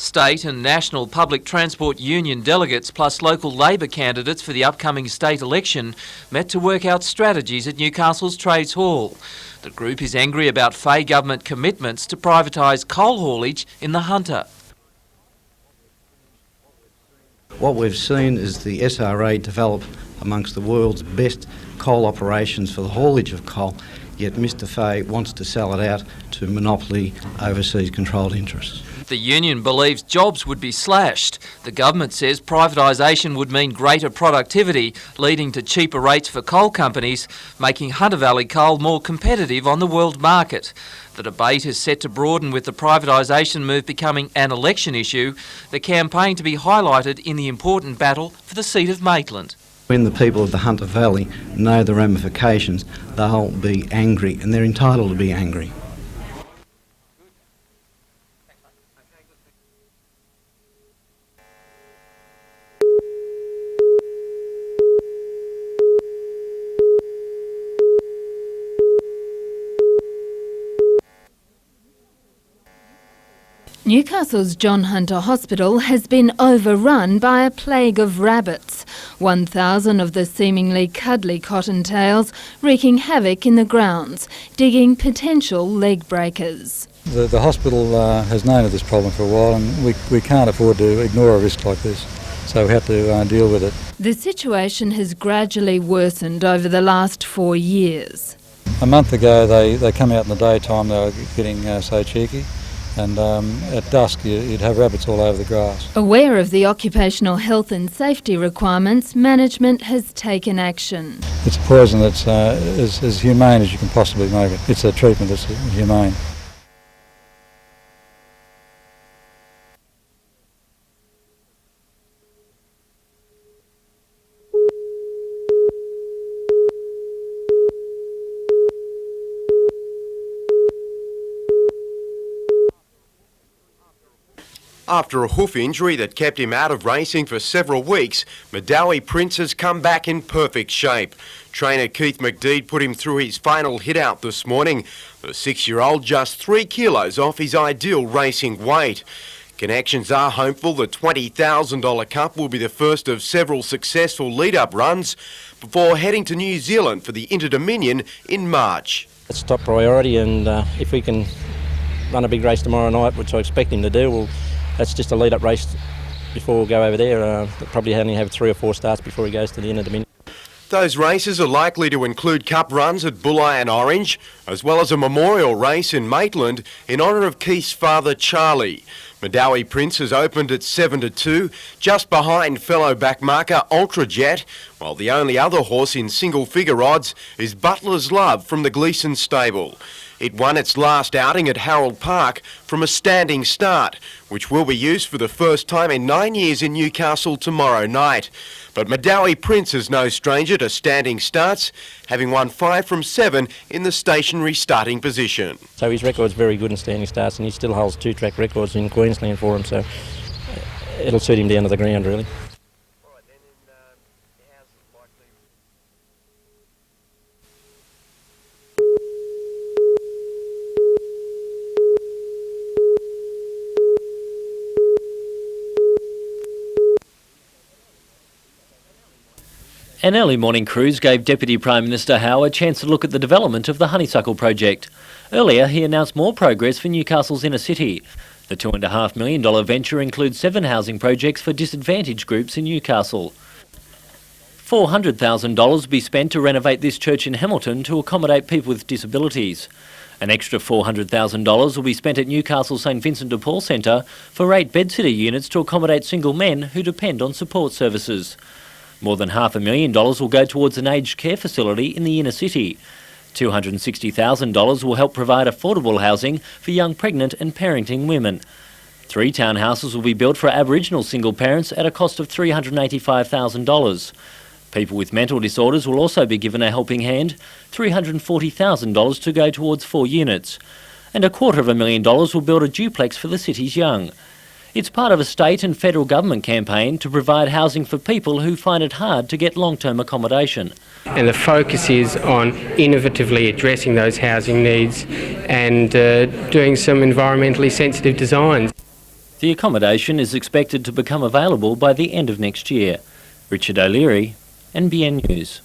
State and National Public Transport Union delegates plus local Labor candidates for the upcoming state election met to work out strategies at Newcastle's Trades Hall. The group is angry about Fay government commitments to privatise coal haulage in the Hunter. What we've seen is the SRA develop amongst the world's best coal operations for the haulage of coal, yet Mr Fay wants to sell it out to monopoly overseas controlled interests. The union believes jobs would be slashed. The government says privatisation would mean greater productivity, leading to cheaper rates for coal companies, making Hunter Valley coal more competitive on the world market. The debate is set to broaden with the privatisation move becoming an election issue, the campaign to be highlighted in the important battle for the seat of Maitland. When the people of the Hunter Valley know the ramifications, they'll be angry, and they're entitled to be angry. Newcastle's John Hunter Hospital has been overrun by a plague of rabbits, 1,000 of the seemingly cuddly cottontails wreaking havoc in the grounds, digging potential leg breakers. The hospital has known of this problem for a while, and we can't afford to ignore a risk like this, so we have to deal with it. The situation has gradually worsened over the last 4 years. A month ago they come out in the daytime, they were getting so cheeky. And at dusk you'd have rabbits all over the grass. Aware of the occupational health and safety requirements, management has taken action. It's a poison that's as humane as you can possibly make it. It's a treatment that's humane. After a hoof injury that kept him out of racing for several weeks, Madawi Prince has come back in perfect shape. Trainer Keith McDeed put him through his final hit-out this morning. The 6-year-old just 3 kilos off his ideal racing weight. Connections are hopeful the $20,000 Cup will be the first of several successful lead-up runs before heading to New Zealand for the Inter-Dominion in March. It's top priority, and if we can run a big race tomorrow night, which I expect him to do, that's just a lead-up race before we'll go over there. We'll probably only have 3 or 4 starts before he goes to the Inter-Dominion. Those races are likely to include cup runs at Bulli and Orange, as well as a memorial race in Maitland in honour of Keith's father, Charlie. Madawi Prince has opened at 7-2, just behind fellow backmarker Ultrajet, while the only other horse in single-figure odds is Butler's Love from the Gleeson stable. It won its last outing at Harold Park from a standing start, which will be used for the first time in 9 years in Newcastle tomorrow night. But Madawi Prince is no stranger to standing starts, having won 5 from 7 in the stationary starting position. So his record's very good in standing starts, and he still holds 2 track records in Queensland for him, so it'll suit him down to the ground really. An early morning cruise gave Deputy Prime Minister Howe a chance to look at the development of the Honeysuckle project. Earlier, he announced more progress for Newcastle's inner city. The $2.5 million venture includes 7 housing projects for disadvantaged groups in Newcastle. $400,000 will be spent to renovate this church in Hamilton to accommodate people with disabilities. An extra $400,000 will be spent at Newcastle St Vincent de Paul Centre for 8 bedsitter units to accommodate single men who depend on support services. More than $500,000 will go towards an aged care facility in the inner city. $260,000 will help provide affordable housing for young pregnant and parenting women. 3 townhouses will be built for Aboriginal single parents at a cost of $385,000. People with mental disorders will also be given a helping hand, $340,000 to go towards 4 units. And $250,000 will build a duplex for the city's young. It's part of a state and federal government campaign to provide housing for people who find it hard to get long-term accommodation. And the focus is on innovatively addressing those housing needs and doing some environmentally sensitive designs. The accommodation is expected to become available by the end of next year. Richard O'Leary, NBN News.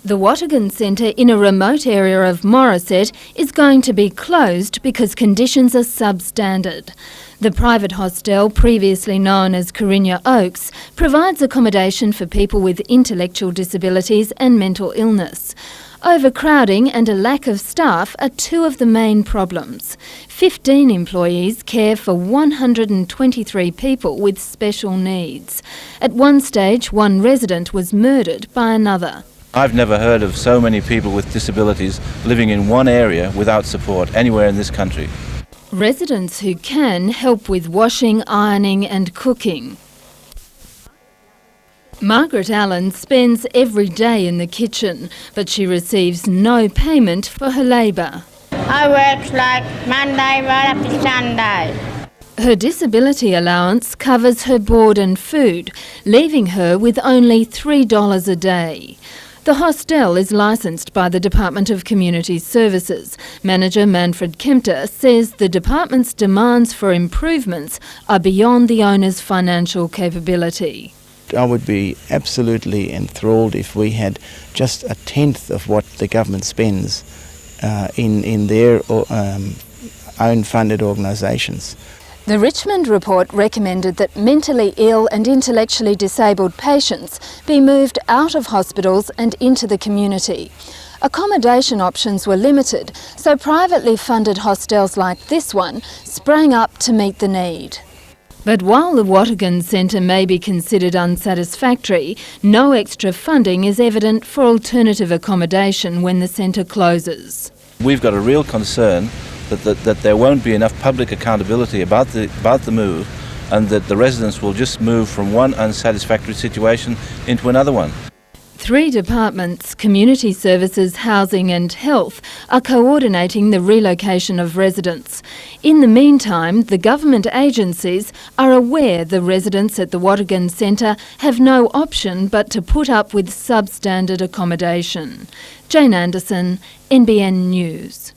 The Watergan Centre in a remote area of Morisset is going to be closed because conditions are substandard. The private hostel, previously known as Carinya Oaks, provides accommodation for people with intellectual disabilities and mental illness. Overcrowding and a lack of staff are two of the main problems. 15 employees care for 123 people with special needs. At one stage, one resident was murdered by another. I've never heard of so many people with disabilities living in one area without support anywhere in this country. Residents who can help with washing, ironing and cooking. Margaret Allen spends every day in the kitchen, but she receives no payment for her labour. I work like Monday right up to Sunday. Her disability allowance covers her board and food, leaving her with only $3 a day. The hostel is licensed by the Department of Community Services. Manager Manfred Kempter says the department's demands for improvements are beyond the owner's financial capability. I would be absolutely enthralled if we had just a tenth of what the government spends in their own funded organisations. The Richmond report recommended that mentally ill and intellectually disabled patients be moved out of hospitals and into the community. Accommodation options were limited, so privately funded hostels like this one sprang up to meet the need. But while the Watergan Centre may be considered unsatisfactory, no extra funding is evident for alternative accommodation when the centre closes. We've got a real concern that there won't be enough public accountability about the move, and that the residents will just move from one unsatisfactory situation into another one. 3 departments, Community Services, Housing and Health, are coordinating the relocation of residents. In the meantime, the government agencies are aware the residents at the Watergan Centre have no option but to put up with substandard accommodation. Jane Anderson, NBN News.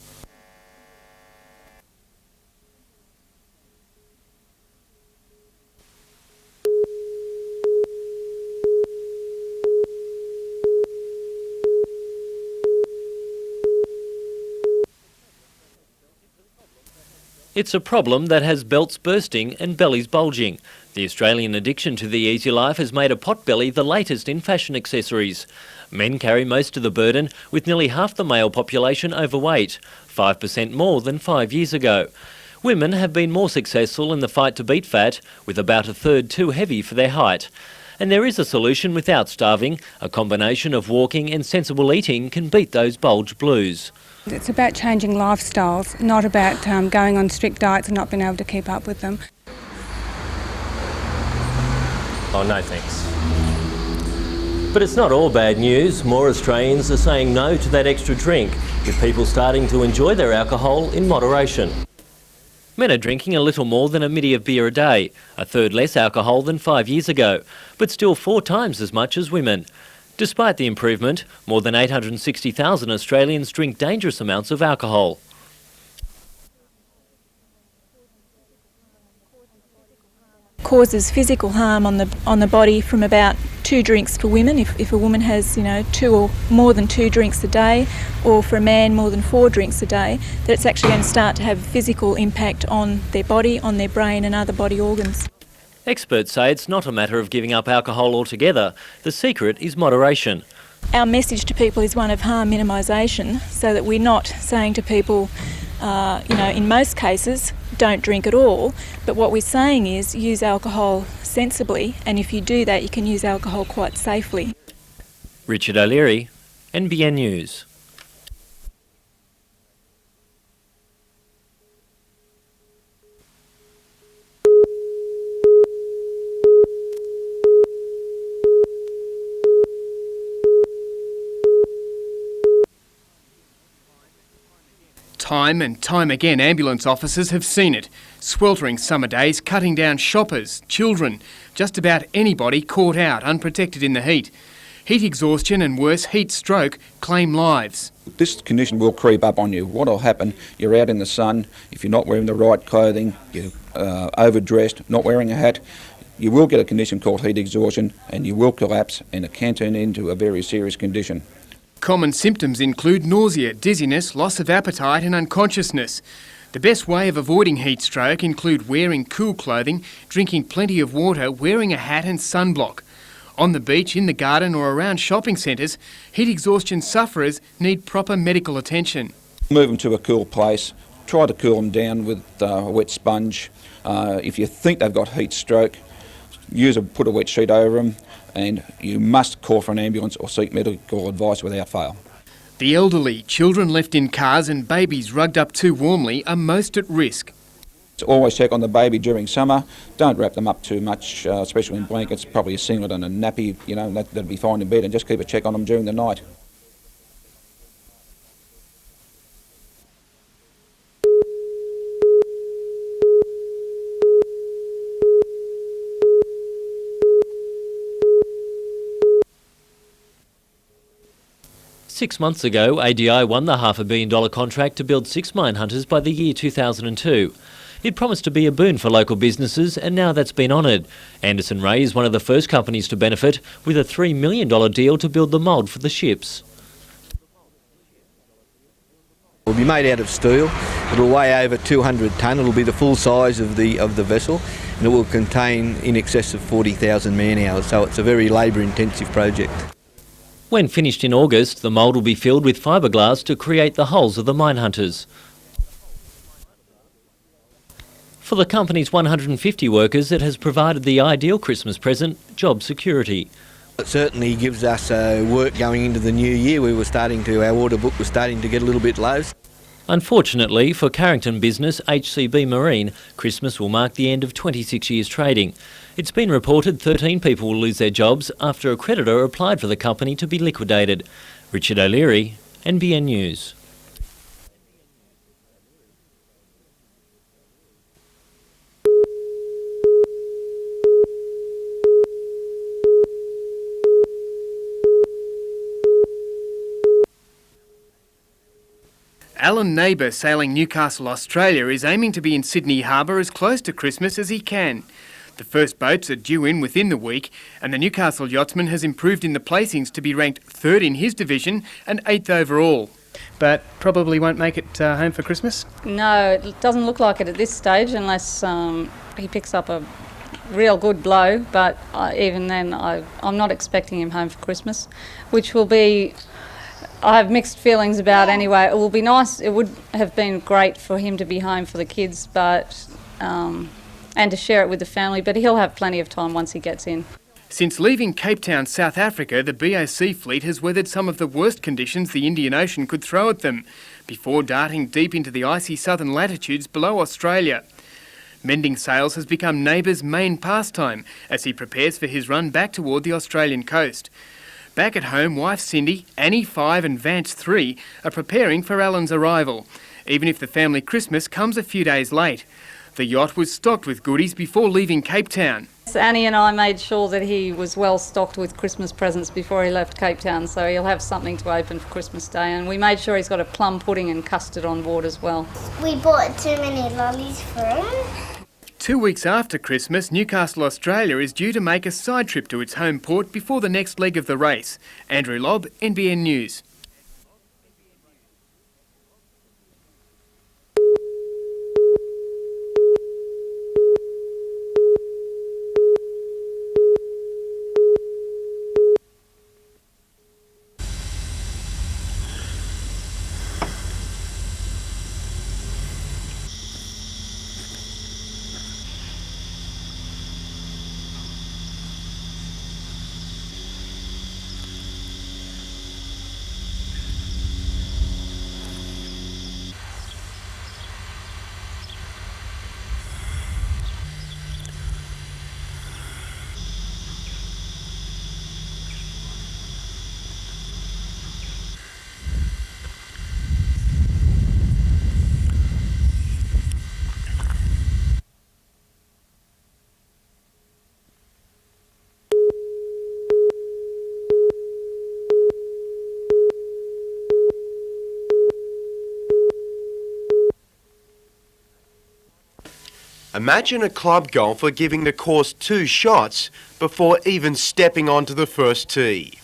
It's a problem that has belts bursting and bellies bulging. The Australian addiction to the easy life has made a potbelly the latest in fashion accessories. Men carry most of the burden, with nearly half the male population overweight, 5% more than 5 years ago. Women have been more successful in the fight to beat fat, with about a third too heavy for their height. And there is a solution without starving. A combination of walking and sensible eating can beat those bulge blues. It's about changing lifestyles, not about going on strict diets and not being able to keep up with them. Oh, no thanks. But it's not all bad news. More Australians are saying no to that extra drink, with people starting to enjoy their alcohol in moderation. Men are drinking a little more than a middy of beer a day, a third less alcohol than 5 years ago, but still 4 times as much as women. Despite the improvement, more than 860,000 Australians drink dangerous amounts of alcohol. Causes physical harm on the body from about 2 drinks for women, if a woman has 2 or more than 2 drinks a day, or for a man more than 4 drinks a day, that it's actually going to start to have a physical impact on their body, on their brain and other body organs. Experts say it's not a matter of giving up alcohol altogether. The secret is moderation. Our message to people is one of harm minimisation, so that we're not saying to people, in most cases, don't drink at all, but what we're saying is use alcohol sensibly, and if you do that, you can use alcohol quite safely. Richard O'Leary, NBN News. Time and time again, ambulance officers have seen it. Sweltering summer days cutting down shoppers, children, just about anybody caught out unprotected in the heat. Heat exhaustion and worse, heat stroke claim lives. This condition will creep up on you. What will happen, you're out in the sun, if you're not wearing the right clothing, you're overdressed, not wearing a hat, you will get a condition called heat exhaustion and you will collapse and it can turn into a very serious condition. Common symptoms include nausea, dizziness, loss of appetite and unconsciousness. The best way of avoiding heat stroke include wearing cool clothing, drinking plenty of water, wearing a hat and sunblock. On the beach, in the garden or around shopping centres, heat exhaustion sufferers need proper medical attention. Move them to a cool place, try to cool them down with a wet sponge. If you think they've got heat stroke, put a wet sheet over them, and you must call for an ambulance or seek medical advice without fail. The elderly, children left in cars and babies rugged up too warmly are most at risk. Always check on the baby during summer. Don't wrap them up too much, especially in blankets, probably a singlet and a nappy, that'll be fine in bed, and just keep a check on them during the night. Six months ago, ADI won the $500 million contract to build 6 mine hunters by the year 2002. It promised to be a boon for local businesses, and now that's been honoured. Anderson Ray is one of the first companies to benefit, with a $3 million deal to build the mould for the ships. It will be made out of steel. It will weigh over 200 tonne. It will be the full size of the vessel, and it will contain in excess of 40,000 man-hours. So it's a very labour-intensive project. When finished in August, the mould will be filled with fiberglass to create the hulls of the mine hunters. For the company's 150 workers, it has provided the ideal Christmas present, job security. It certainly gives us work going into the new year. Our order book was starting to get a little bit low. Unfortunately for Carrington business HCB Marine, Christmas will mark the end of 26 years trading. It's been reported 13 people will lose their jobs after a creditor applied for the company to be liquidated. Richard O'Leary, NBN News. Alan Neighbour, sailing Newcastle, Australia, is aiming to be in Sydney Harbour as close to Christmas as he can. The first boats are due in within the week, and the Newcastle yachtsman has improved in the placings to be ranked 3rd in his division and 8th overall. But probably won't make it home for Christmas? No, it doesn't look like it at this stage unless he picks up a real good blow, but even then I'm not expecting him home for Christmas, which will be... I have mixed feelings about anyway. It will be nice, it would have been great for him to be home for the kids, but and to share it with the family, but he'll have plenty of time once he gets in. Since leaving Cape Town, South Africa, the BOC fleet has weathered some of the worst conditions the Indian Ocean could throw at them, before darting deep into the icy southern latitudes below Australia. Mending sails has become Neighbour's main pastime as he prepares for his run back toward the Australian coast. Back at home, wife Cindy, Annie 5 and Vance 3 are preparing for Alan's arrival, even if the family Christmas comes a few days late. The yacht was stocked with goodies before leaving Cape Town. Annie and I made sure that he was well stocked with Christmas presents before he left Cape Town, so he'll have something to open for Christmas Day, and we made sure he's got a plum pudding and custard on board as well. We bought too many lollies for him. 2 weeks after Christmas, Newcastle, Australia is due to make a side trip to its home port before the next leg of the race. Andrew Lobb, NBN News. Imagine a club golfer giving the course 2 shots before even stepping onto the first tee.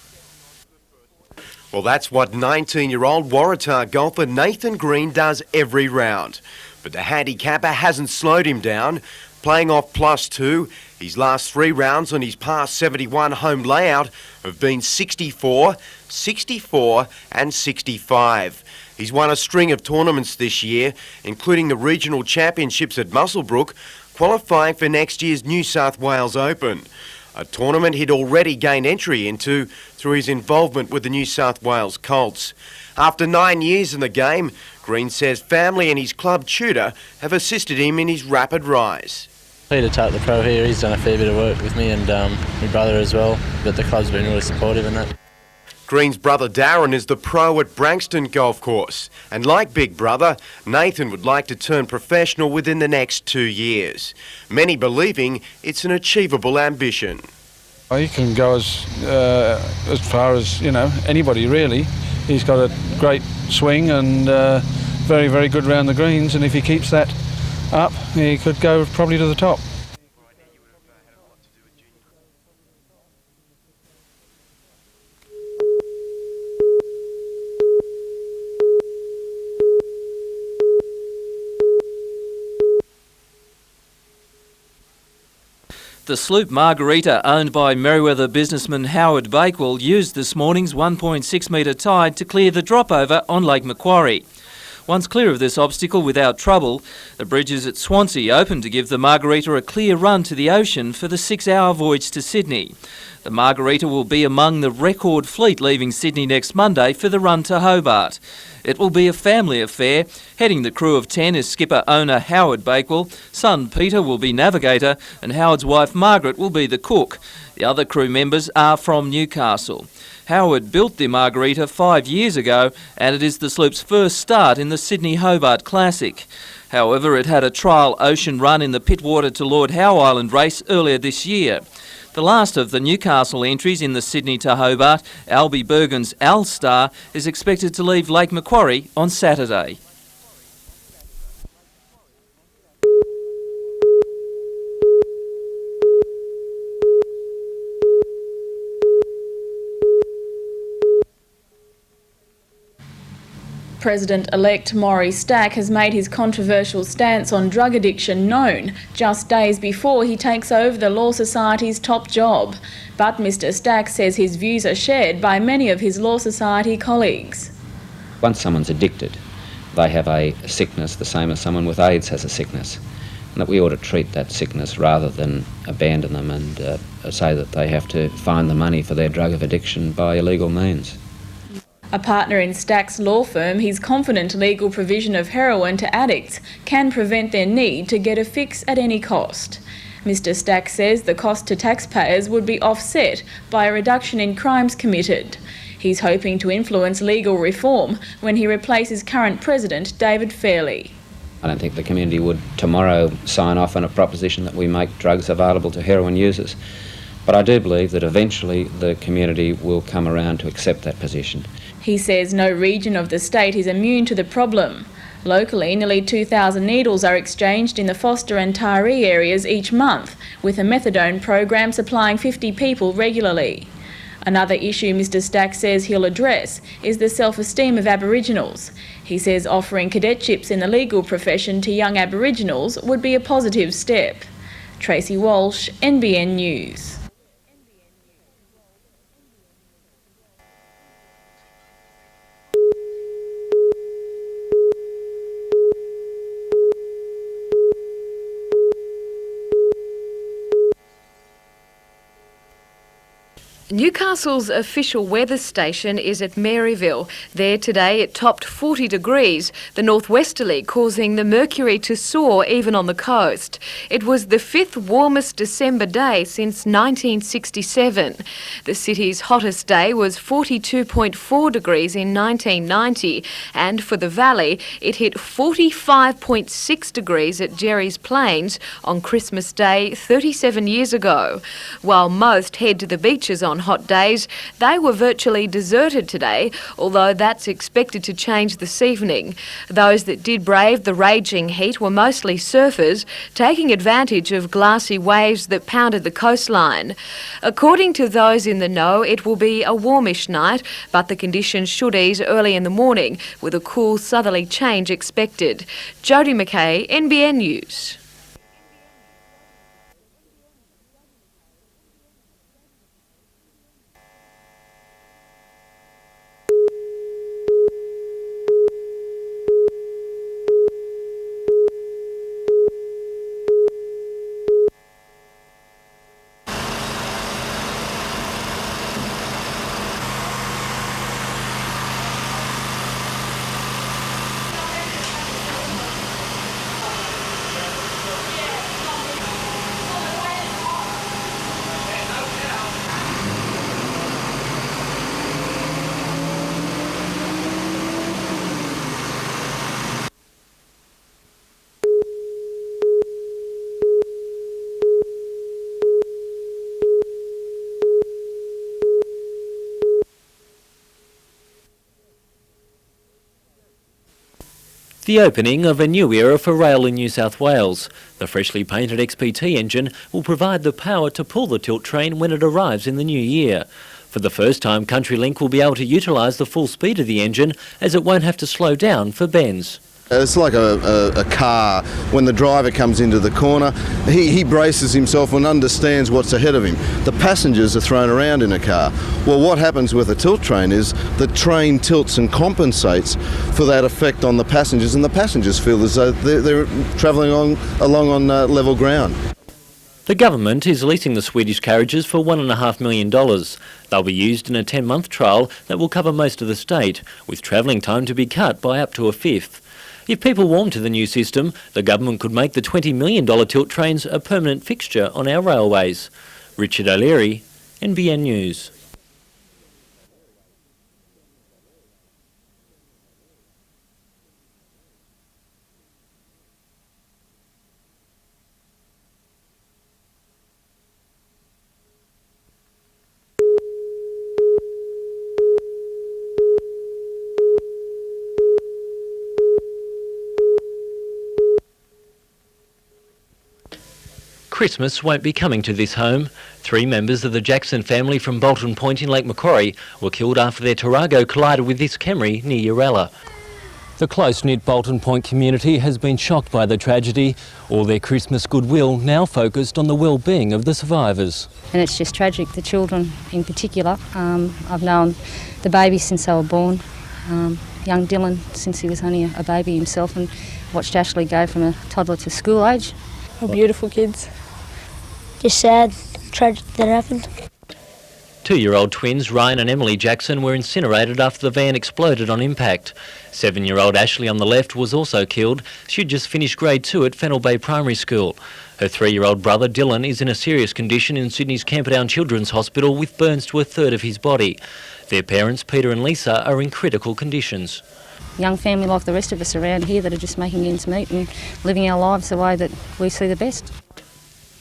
Well, that's what 19-year-old Waratah golfer Nathan Green does every round. But the handicapper hasn't slowed him down, playing off +2. His last 3 rounds on his par 71 home layout have been 64, 64 and 65. He's won a string of tournaments this year, including the regional championships at Muswellbrook, qualifying for next year's New South Wales Open, a tournament he'd already gained entry into through his involvement with the New South Wales Colts. After 9 years in the game, Green says family and his club tutor have assisted him in his rapid rise. Peter Tutt, the pro here, he's done a fair bit of work with me and my brother as well, but the club's been really supportive in that. Green's brother Darren is the pro at Branxton Golf Course, and like Big Brother, Nathan would like to turn professional within the next 2 years, many believing it's an achievable ambition. Well, he can go as far as, anybody really. He's got a great swing and very, very good round the greens, and if he keeps that up, he could go probably to the top. The sloop Margarita, owned by Merewether businessman Howard Bakewell, used this morning's 1.6 metre tide to clear the dropover on Lake Macquarie. Once clear of this obstacle without trouble, the bridges at Swansea opened to give the Margarita a clear run to the ocean for the 6-hour voyage to Sydney. The Margarita will be among the record fleet leaving Sydney next Monday for the run to Hobart. It will be a family affair. Heading the crew of 10 is skipper-owner Howard Bakewell, son Peter will be navigator, and Howard's wife Margaret will be the cook. The other crew members are from Newcastle. Howard built the Margarita 5 years ago, and it is the sloop's first start in the Sydney-Hobart Classic. However, it had a trial ocean run in the Pittwater to Lord Howe Island race earlier this year. The last of the Newcastle entries in the Sydney to Hobart, Albie Bergen's Al Star, is expected to leave Lake Macquarie on Saturday. President-elect Maurie Stack has made his controversial stance on drug addiction known just days before he takes over the Law Society's top job. But Mr Stack says his views are shared by many of his Law Society colleagues. Once someone's addicted, they have a sickness the same as someone with AIDS has a sickness, and that we ought to treat that sickness rather than abandon them and say that they have to find the money for their drug of addiction by illegal means. A partner in Stack's law firm, he's confident legal provision of heroin to addicts can prevent their need to get a fix at any cost. Mr Stack says the cost to taxpayers would be offset by a reduction in crimes committed. He's hoping to influence legal reform when he replaces current President David Fairley. I don't think the community would tomorrow sign off on a proposition that we make drugs available to heroin users. But I do believe that eventually the community will come around to accept that position. He says no region of the state is immune to the problem. Locally, nearly 2,000 needles are exchanged in the Foster and Taree areas each month, with a methadone program supplying 50 people regularly. Another issue Mr Stack says he'll address is the self-esteem of Aboriginals. He says offering cadetships in the legal profession to young Aboriginals would be a positive step. Tracy Walsh, NBN News. Newcastle's official weather station is at Maryville. There today it topped 40 degrees, the northwesterly causing the mercury to soar even on the coast. It was the 5th warmest December day since 1967. The city's hottest day was 42.4 degrees in 1990, and for the valley it hit 45.6 degrees at Jerry's Plains on Christmas Day 37 years ago. While most head to the beaches on hot days, they were virtually deserted today, although that's expected to change this evening. Those that did brave the raging heat were mostly surfers, taking advantage of glassy waves that pounded the coastline. According to those in the know, it will be a warmish night, but the conditions should ease early in the morning, with a cool southerly change expected. Jodie McKay, NBN News. The opening of a new era for rail in New South Wales. The freshly painted XPT engine will provide the power to pull the tilt train when it arrives in the new year. For the first time, CountryLink will be able to utilise the full speed of the engine, as it won't have to slow down for bends. It's like a car. When the driver comes into the corner, he braces himself and understands what's ahead of him. The passengers are thrown around in a car. Well, what happens with a tilt train is the train tilts and compensates for that effect on the passengers, and the passengers feel as though they're travelling along on level ground. The government is leasing the Swedish carriages for $1.5 million. They'll be used in a 10-month trial that will cover most of the state, with travelling time to be cut by up to a fifth. If people warm to the new system, the government could make the $20 million tilt trains a permanent fixture on our railways. Richard O'Leary, NBN News. Christmas won't be coming to this home. 3 members of the Jackson family from Bolton Point in Lake Macquarie were killed after their Tarago collided with this Camry near Uralla. The close-knit Bolton Point community has been shocked by the tragedy. All their Christmas goodwill now focused on the well-being of the survivors. And it's just tragic, the children in particular. I've known the babies since they were born, young Dylan since he was only a baby himself, and watched Ashley go from a toddler to school age. Oh, beautiful kids. Just sad, tragic that happened. 2-year-old twins Ryan and Emily Jackson were incinerated after the van exploded on impact. 7-year-old Ashley on the left was also killed. She'd just finished grade 2 at Fennell Bay Primary School. Her 3-year-old brother Dylan is in a serious condition in Sydney's Camperdown Children's Hospital with burns to a third of his body. Their parents, Peter and Lisa, are in critical conditions. Young family like the rest of us around here that are just making ends meet and living our lives the way that we see the best.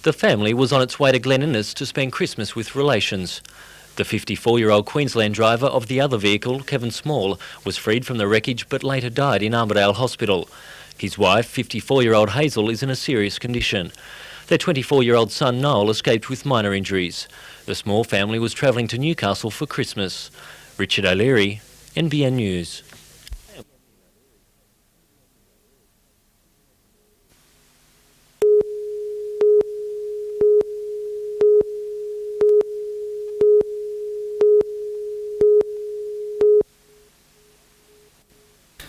The family was on its way to Glen Innes to spend Christmas with relations. The 54-year-old Queensland driver of the other vehicle, Kevin Small, was freed from the wreckage but later died in Armidale Hospital. His wife, 54-year-old Hazel, is in a serious condition. Their 24-year-old son, Noel, escaped with minor injuries. The Small family was travelling to Newcastle for Christmas. Richard O'Leary, NBN News.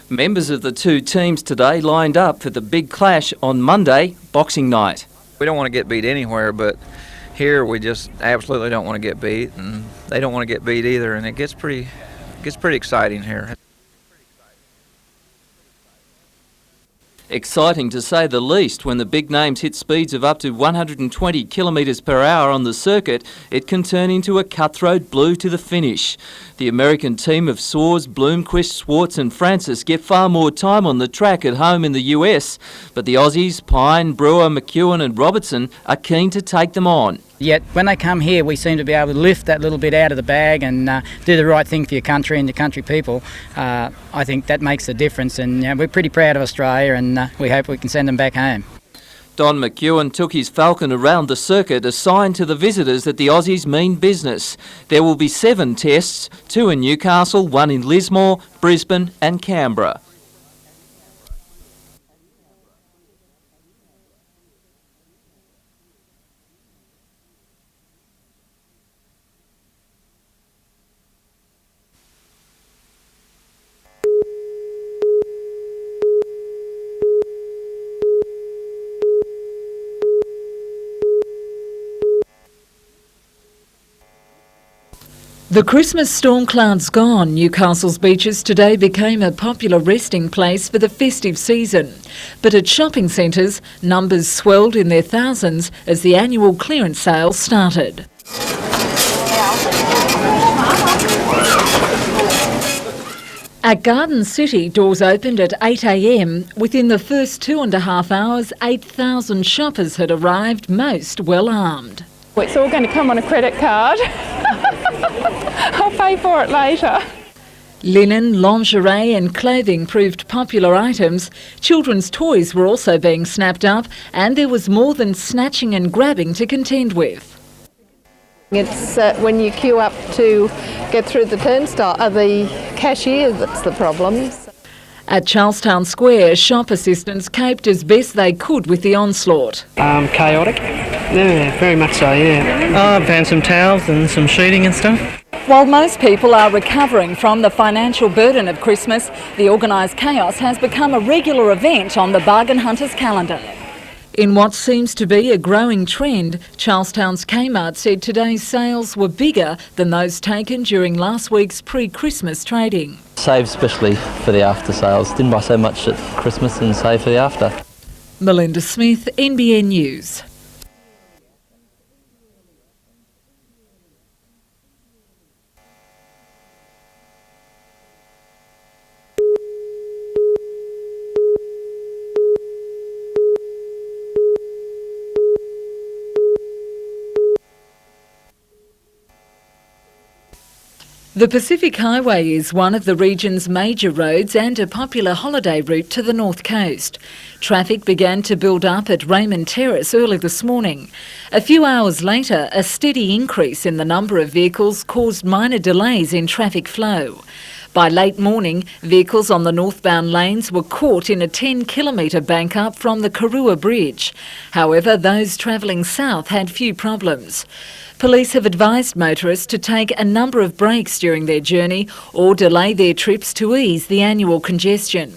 Members of the 2 teams today lined up for the big clash on Monday, Boxing Night. We don't want to get beat anywhere, but here we just absolutely don't want to get beat, and they don't want to get beat either, and it gets pretty exciting here. Exciting to say the least. When the big names hit speeds of up to 120 kilometres per hour on the circuit, it can turn into a cutthroat blue to the finish. The American team of Soares, Bloomquist, Swartz and Francis get far more time on the track at home in the US, but the Aussies, Pine, Brewer, McEwen and Robertson are keen to take them on. Yet when they come here, we seem to be able to lift that little bit out of the bag and do the right thing for your country and your country people. I think that makes a difference, and we're pretty proud of Australia, and we hope we can send them back home. Don McEwen took his Falcon around the circuit, a sign to the visitors that the Aussies mean business. There will be 7 tests, 2 in Newcastle, 1 in Lismore, Brisbane and Canberra. The Christmas storm cloud's gone. Newcastle's beaches today became a popular resting place for the festive season. But at shopping centres, numbers swelled in their thousands as the annual clearance sale started. At Garden City, doors opened at 8 a.m. Within the first 2.5 hours, 8,000 shoppers had arrived, most well armed. It's all going to come on a credit card. I'll pay for it later. Linen, lingerie and clothing proved popular items. Children's toys were also being snapped up, and there was more than snatching and grabbing to contend with. It's when you queue up to get through the turnstile, the cashier, that's the problem. At Charlestown Square, shop assistants coped as best they could with the onslaught. Chaotic. Yeah, very much so, yeah. I've found some towels and some sheeting and stuff. While most people are recovering from the financial burden of Christmas, the organised chaos has become a regular event on the bargain hunters' calendar. In what seems to be a growing trend, Charlestown's Kmart said today's sales were bigger than those taken during last week's pre-Christmas trading. Save especially for the after sales. Didn't buy so much at Christmas and save for the after. Melinda Smith, NBN News. The Pacific Highway is one of the region's major roads and a popular holiday route to the north coast. Traffic began to build up at Raymond Terrace early this morning. A few hours later, a steady increase in the number of vehicles caused minor delays in traffic flow. By late morning, vehicles on the northbound lanes were caught in a 10-kilometre bank up from the Karua Bridge. However, those travelling south had few problems. Police have advised motorists to take a number of breaks during their journey or delay their trips to ease the annual congestion.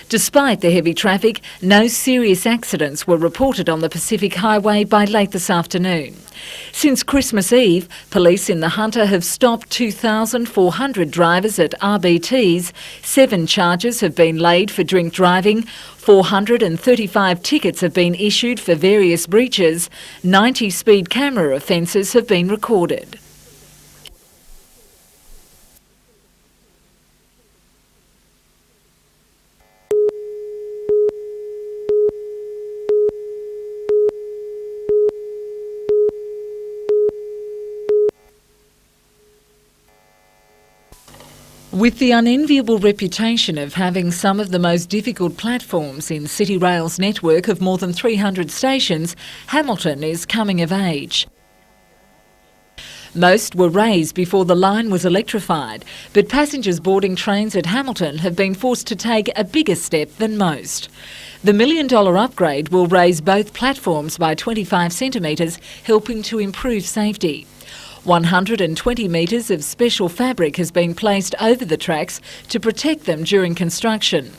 Despite the heavy traffic, no serious accidents were reported on the Pacific Highway by late this afternoon. Since Christmas Eve, police in the Hunter have stopped 2,400 drivers at RBTs. 7 charges have been laid for drink driving. 435 tickets have been issued for various breaches. 90 speed camera offences have been recorded. With the unenviable reputation of having some of the most difficult platforms in City Rail's network of more than 300 stations, Hamilton is coming of age. Most were raised before the line was electrified, but passengers boarding trains at Hamilton have been forced to take a bigger step than most. The $1 million upgrade will raise both platforms by 25 centimetres, helping to improve safety. 120 metres of special fabric has been placed over the tracks to protect them during construction.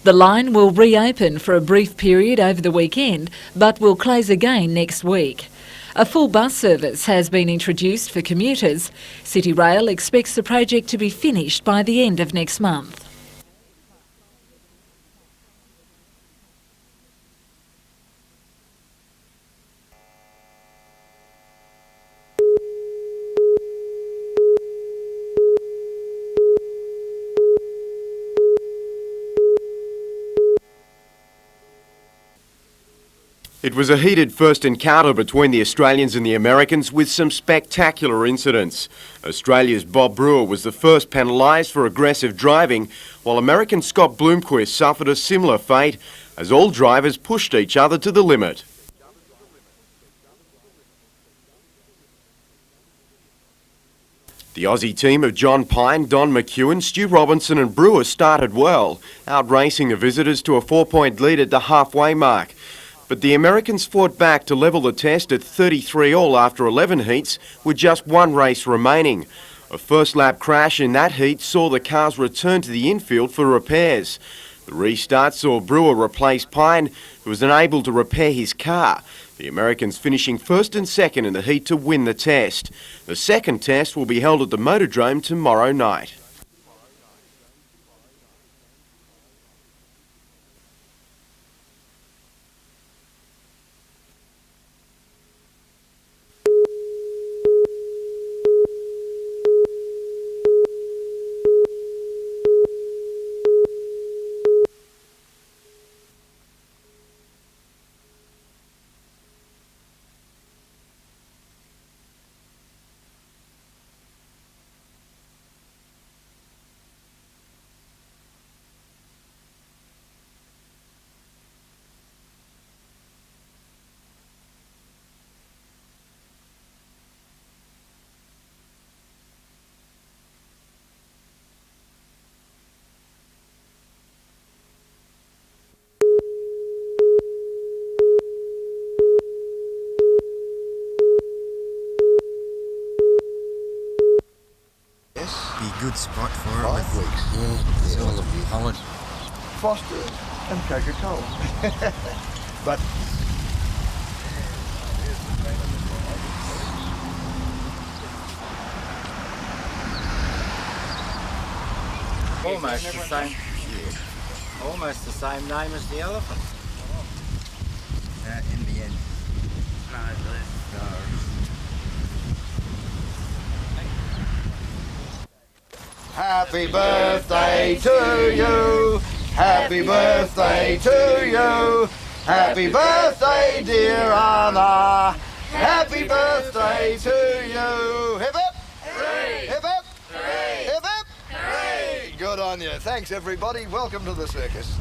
The line will reopen for a brief period over the weekend, but will close again next week. A full bus service has been introduced for commuters. City Rail expects the project to be finished by the end of next month. It was a heated first encounter between the Australians and the Americans with some spectacular incidents. Australia's Bob Brewer was the first penalised for aggressive driving, while American Scott Bloomquist suffered a similar fate as all drivers pushed each other to the limit. The Aussie team of John Pine, Don McEwen, Stu Robinson and Brewer started well, outracing the visitors to a 4-point lead at the halfway mark. But the Americans fought back to level the test at 33-all after 11 heats, with just one race remaining. A first-lap crash in that heat saw the cars return to the infield for repairs. The restart saw Brewer replace Pine, who was unable to repair his car. The Americans finishing first and second in the heat to win the test. The second test will be held at the Motordrome tomorrow night. Be a good spot for it. 5 weeks. Yeah, it's all the pollen. Foster and Coca-Cola. But almost the same. Yeah. Almost the same name as the elephant. NBN. No. happy birthday to you. Happy birthday to you. Happy birthday, dear Anna. Happy birthday to you. Hip hip. Hooray. Hip hip. Hooray. Hip hip. Hooray. Good on you. Thanks everybody. Welcome to the circus.